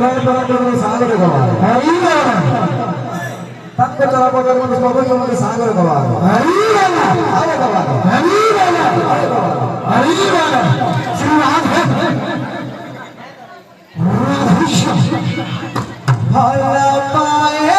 भाई तो सागर गवा हरी तक को चला पकड़ को सब को सागर गवा हरी वाला अरे गवा हरी वाला हरी वाला श्री राम भला पाए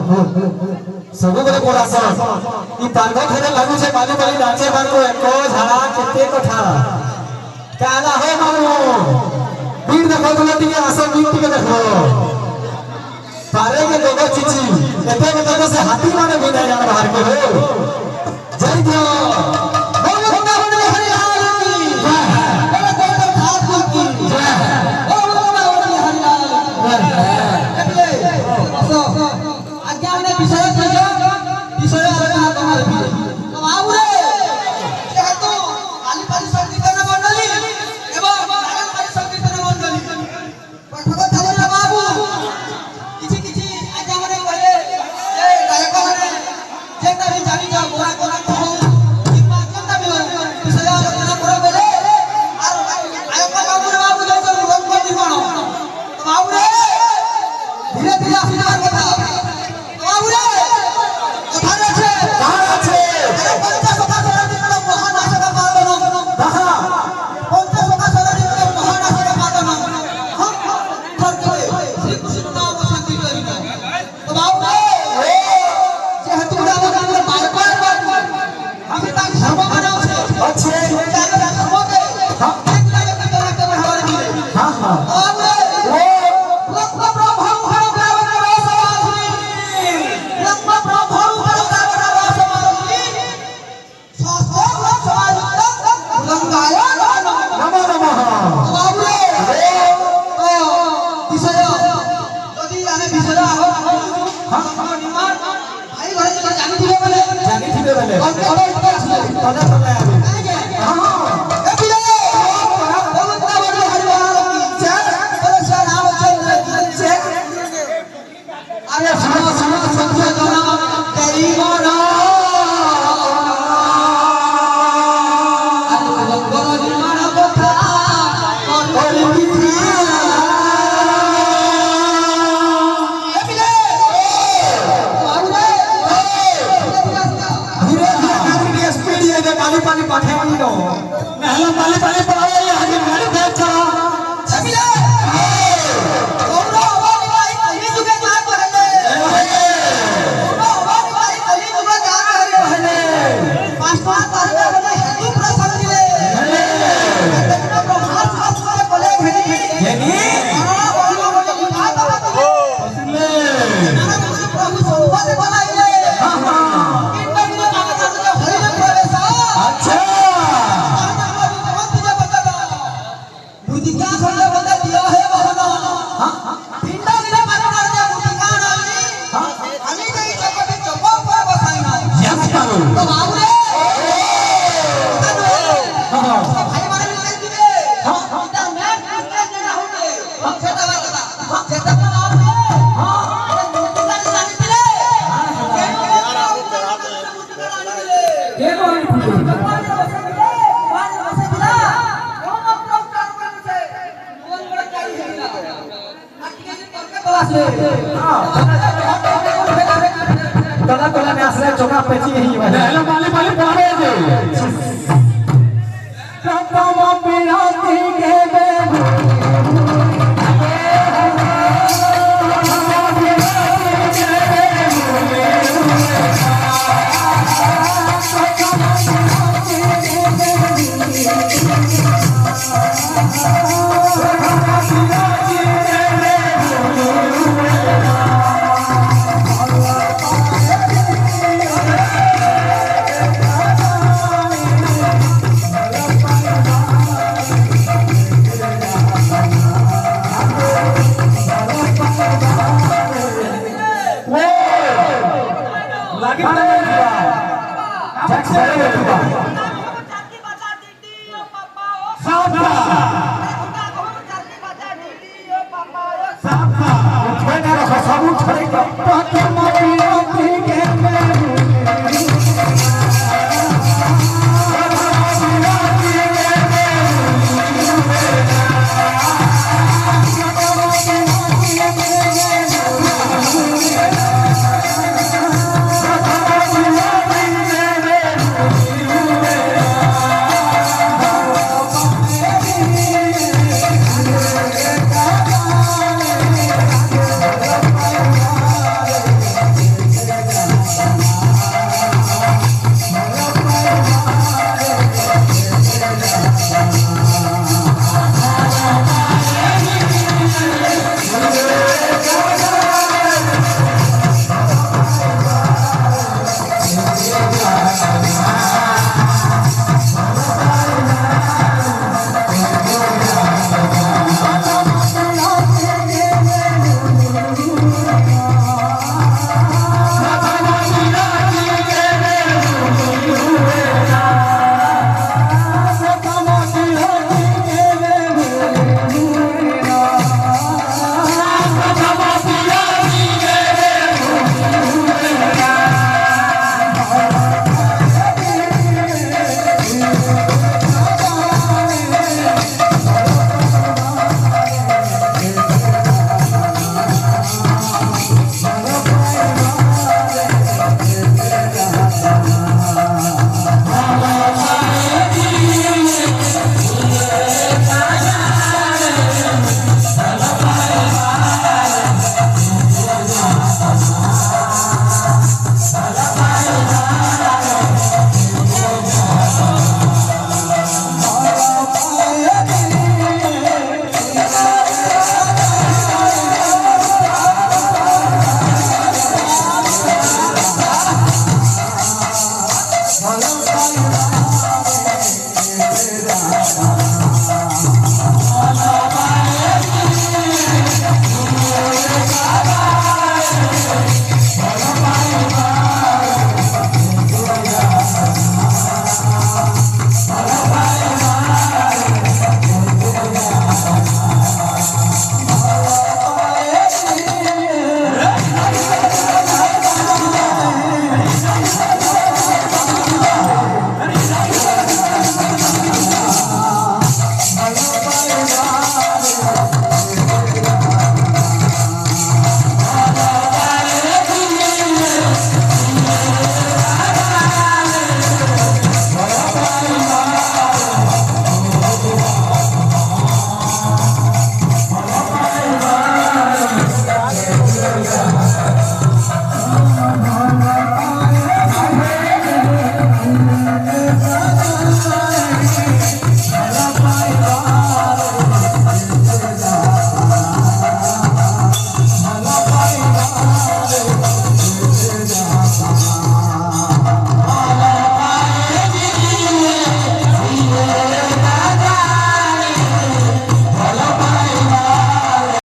सब बड़े कोला सन ई तांगा खेले लागू छे माली माली नाचे बारो एको झाड़ा केते कठा काला हो मारू बीर देखो गुलती के आसो बीर के देखो पारे के लोगो चिची एते में तो से हाथी माने बिना जान बाहर के हो जय दियो पानी पानी पानी बात बनाइए इंटर में माने का होइले प्रवेश अच्छा बुद्धि क्या खंडे बंदे दिया है बहना हां इंटर में माने का बुद्धि का नाली हां हमी नहीं चपटे चपो पर बसाइना यस करो तो बाबू रे हां भाई मारे नहीं दिए हां इधर मैं किसने देना होंगे हम सेटा वाला हम सेटा का नाम है हां अरे मूर्ति का जानी दिले के बोल तला तला में आश्रय चौका पेची ही है हेलो माली माली पड़े दे कपमा पिराती के लगी